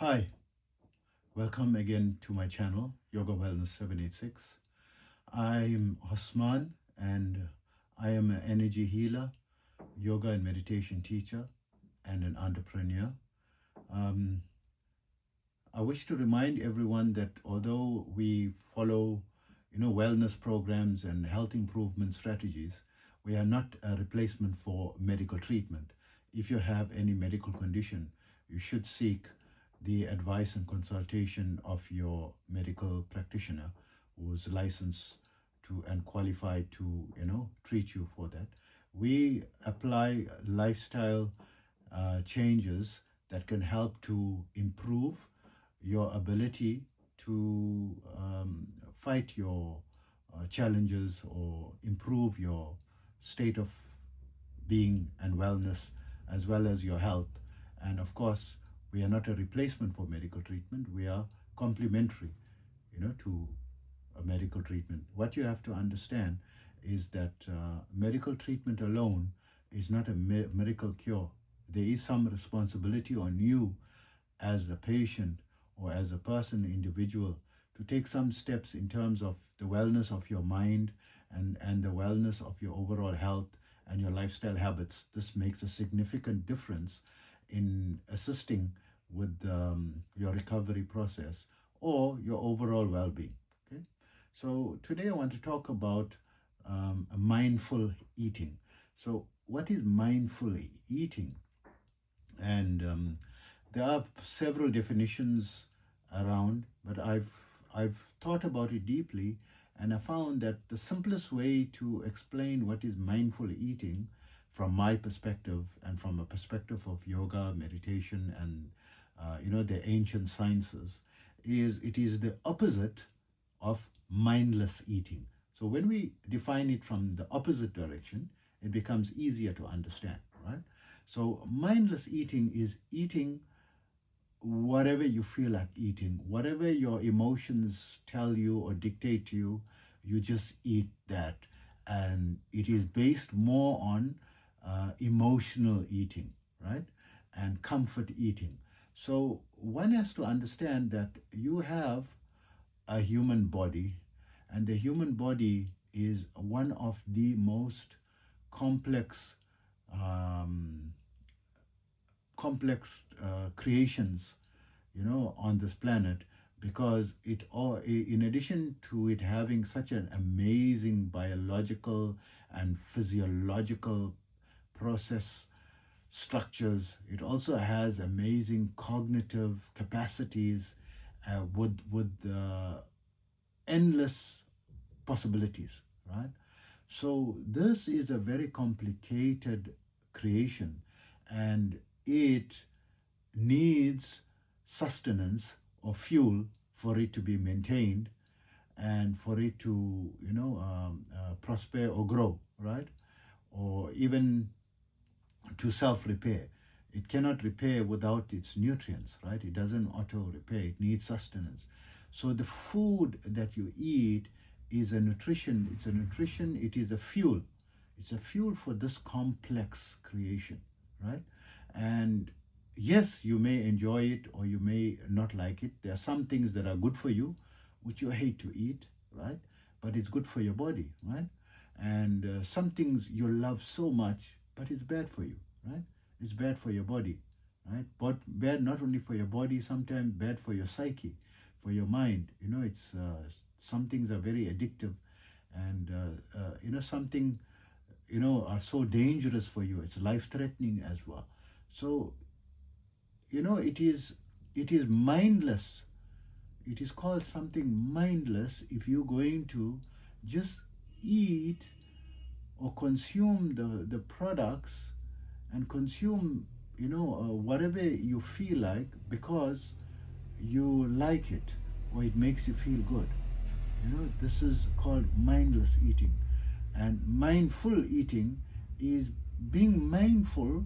Hi, welcome again to my channel, Yoga Wellness 786. I'm Osman and I am an energy healer, yoga and meditation teacher, and an entrepreneur. Um, I wish to remind everyone that although we follow, wellness programs and health improvement strategies, we are not a replacement for medical treatment. If you have any medical condition, you should seek the advice and consultation of your medical practitioner who's licensed to and qualified to, treat you for that. We apply lifestyle changes that can help to improve your ability to fight your challenges or improve your state of being and wellness as well as your health. And of course, we are not a replacement for medical treatment. We are complementary, to a medical treatment. What you have to understand is that medical treatment alone is not a miracle cure. There is some responsibility on you as a patient or as a person, individual, to take some steps in terms of the wellness of your mind and the wellness of your overall health and your lifestyle habits. This makes a significant difference in assisting with your recovery process or your overall well-being. Okay, so today I want to talk about mindful eating. So what is mindful eating? And there are several definitions around, but I've thought about it deeply, and I found that the simplest way to explain what is mindful eating from my perspective and from a perspective of yoga, meditation, and the ancient sciences is it is the opposite of mindless eating. So when we define it from the opposite direction, it becomes easier to understand, right? So mindless eating is eating whatever you feel like eating, whatever your emotions tell you or dictate to you, you just eat that. And it is based more on emotional eating, right? And comfort eating. So one has to understand that you have a human body, and the human body is one of the most complex um, creations, on this planet, because it all, in addition to it having such an amazing biological and physiological process structures, it also has amazing cognitive capacities with endless possibilities, right? So this is a very complicated creation, and it needs sustenance or fuel for it to be maintained and for it to prosper or grow, right? Or even to self-repair. It cannot repair without its nutrients, right? It doesn't auto-repair. It needs sustenance. So the food that you eat is a nutrition. It's a nutrition. It is a fuel. It's a fuel for this complex creation, right? And yes, you may enjoy it or you may not like it. There are some things that are good for you, which you hate to eat, right? But it's good for your body, right? And some things you love so much, but it's bad for you, right? It's bad for your body, right? But bad not only for your body, sometimes bad for your psyche, for your mind. It's some things are very addictive, and something are so dangerous for you. It's life-threatening as well. So it is mindless. It is called something mindless if you're going to just eat or consume the products and consume whatever you feel like because you like it or it makes you feel good. This is called mindless eating. And mindful eating is being mindful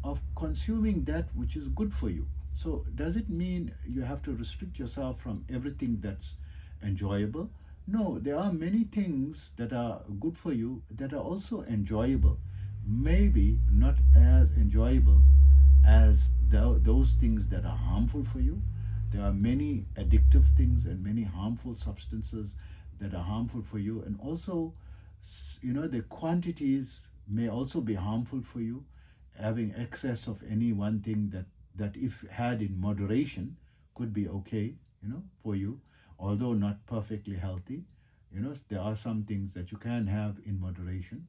of consuming that which is good for you. So does it mean you have to restrict yourself from everything that's enjoyable? No, there are many things that are good for you that are also enjoyable. Maybe not as enjoyable as those things that are harmful for you. There are many addictive things and many harmful substances that are harmful for you, and also, the quantities may also be harmful for you. Having excess of any one thing that if had in moderation could be okay, for you, although not perfectly healthy. There are some things that you can have in moderation.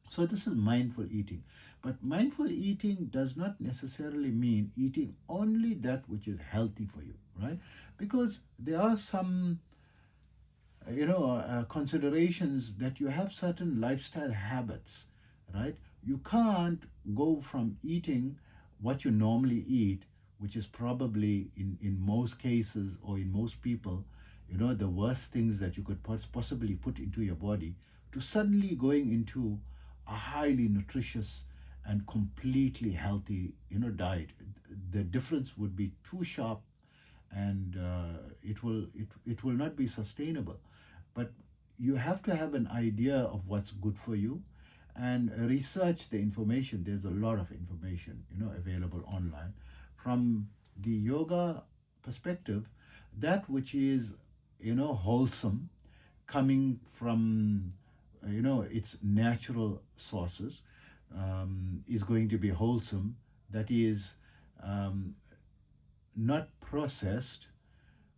So this is mindful eating. But mindful eating does not necessarily mean eating only that which is healthy for you, right? Because there are some, considerations that you have certain lifestyle habits, right? You can't go from eating what you normally eat, which is probably in most cases or in most people, the worst things that you could possibly put into your body, to suddenly going into a highly nutritious and completely healthy, diet. The difference would be too sharp, and it will not be sustainable. But you have to have an idea of what's good for you, and research the information. There's a lot of information, available online. From the yoga perspective, that which is, wholesome, coming from, its natural sources, is going to be wholesome. That is, um, not processed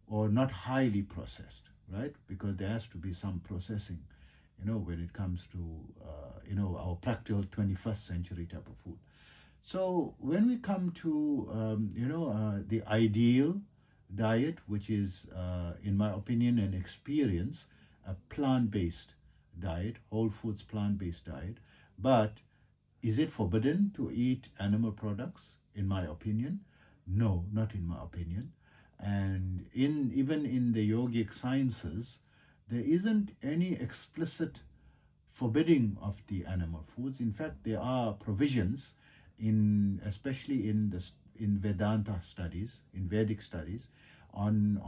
or not highly processed, right? Because there has to be some processing, when it comes to, our practical 21st century type of food. So when we come to, the ideal diet, which is, in my opinion and experience, a plant-based diet, whole foods plant-based diet. But is it forbidden to eat animal products? In my opinion, no, not in my opinion. And even in the yogic sciences, there isn't any explicit forbidding of the animal foods. In fact, there are provisions especially in Vedanta studies, in Vedic studies, on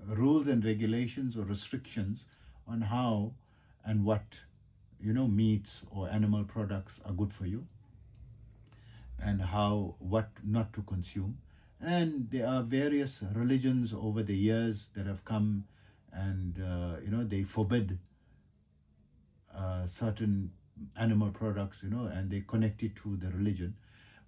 rules and regulations or restrictions on how and what, meats or animal products are good for you, and what not to consume. And there are various religions over the years that have come, and they forbid certain animal products, and they connect it to the religion.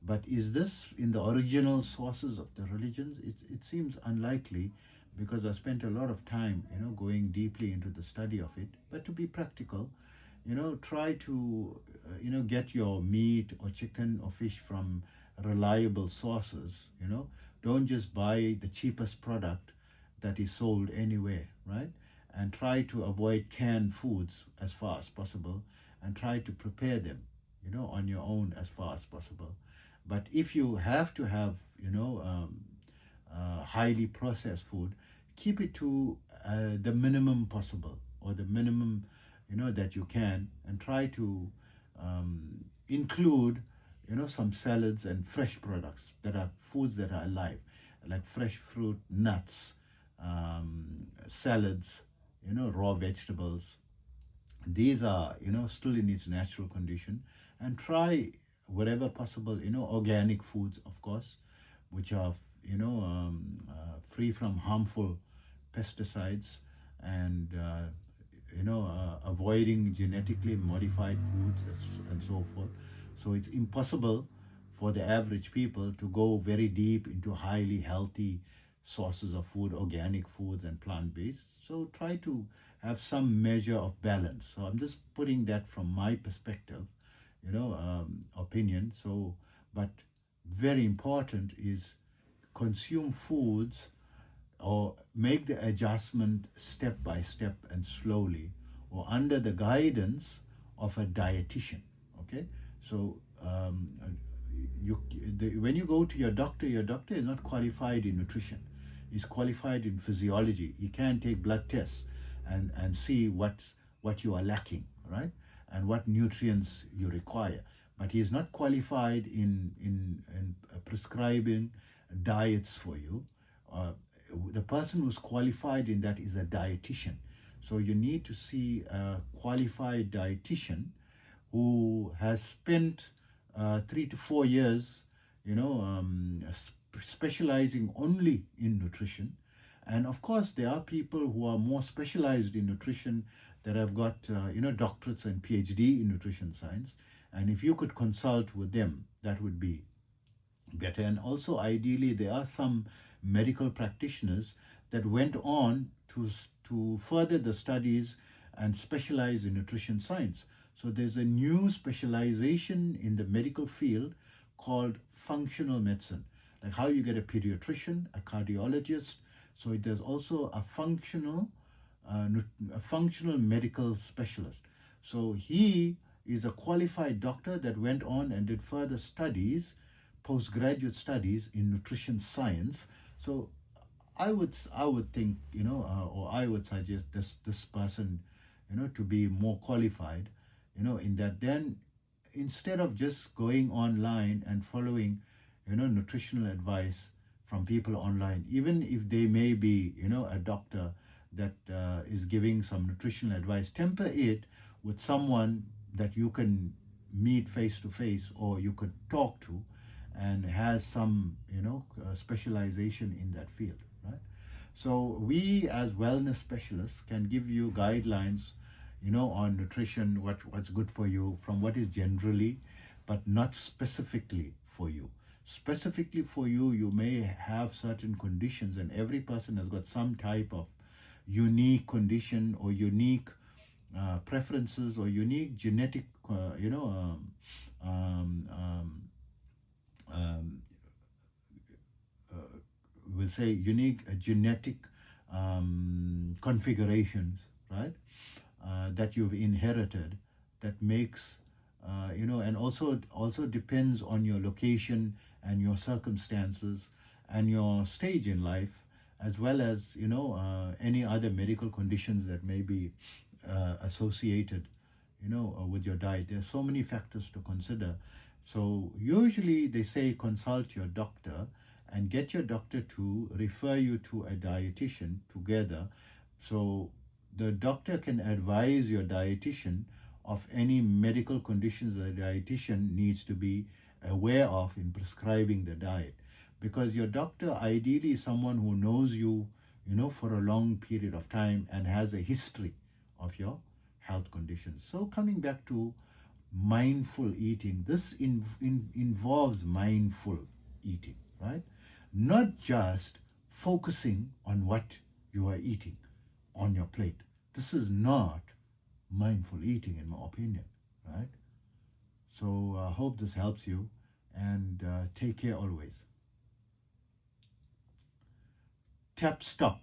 But is this in the original sources of the religions? It seems unlikely, because I spent a lot of time, going deeply into the study of it. But to be practical, try to, get your meat or chicken or fish from reliable sources. Don't just buy the cheapest product that is sold anywhere, right? And try to avoid canned foods as far as possible, and try to prepare them, on your own as far as possible. But if you have to have, highly processed food, keep it to the minimum possible, or the minimum, that you can, and try to include, some salads and fresh products, that are foods that are alive, like fresh fruit, nuts, salads, raw vegetables. These are, still in its natural condition. And try wherever possible, organic foods, of course, which are, free from harmful pesticides, and avoiding genetically modified foods, and so forth. So it's impossible for the average people to go very deep into highly healthy sources of food, organic foods and plant-based. So try to have some measure of balance. So I'm just putting that from my perspective, opinion. So, but very important is consume foods, or make the adjustment step by step and slowly, or under the guidance of a dietitian. Okay, so when you go to your doctor is not qualified in nutrition. He's qualified in physiology. He can take blood tests and see what you are lacking, right? And what nutrients you require. But he is not qualified in prescribing diets for you. The person who's qualified in that is a dietitian. So you need to see a qualified dietitian who has spent 3 to 4 years, specializing only in nutrition. And of course, there are people who are more specialized in nutrition that have got, doctorates and PhD in nutrition science. And if you could consult with them, that would be better. And also, ideally, there are some medical practitioners that went on to further the studies and specialize in nutrition science. So there's a new specialization in the medical field called functional medicine, like how you get a pediatrician, a cardiologist. So there's also a functional medical specialist. So he is a qualified doctor that went on and did further studies, postgraduate studies in nutrition science. So I would think, or I would suggest this person, to be more qualified, in that. Then instead of just going online and following, nutritional advice from people online, even if they may be, a doctor that is giving some nutritional advice, temper it with someone that you can meet face to face or you could talk to and has some, specialization in that field, right? So we as wellness specialists can give you guidelines, on nutrition, what's good for you from what is generally, but not specifically for you. Specifically for you, you may have certain conditions, and every person has got some type of unique condition or unique preferences or unique genetic, we'll say unique genetic configurations, right? That you've inherited, that makes, and also depends on your location and your circumstances and your stage in life, as well as, any other medical conditions that may be associated, with your diet. There's so many factors to consider. So usually they say consult your doctor and get your doctor to refer you to a dietitian together. So the doctor can advise your dietitian of any medical conditions that the dietitian needs to be aware of in prescribing the diet. Because your doctor ideally is someone who knows you, for a long period of time and has a history of your health conditions. So coming back to mindful eating, this involves mindful eating, right? Not just focusing on what you are eating on your plate. This is not mindful eating, in my opinion, right? So I hope this helps you, and take care always. Tap stop.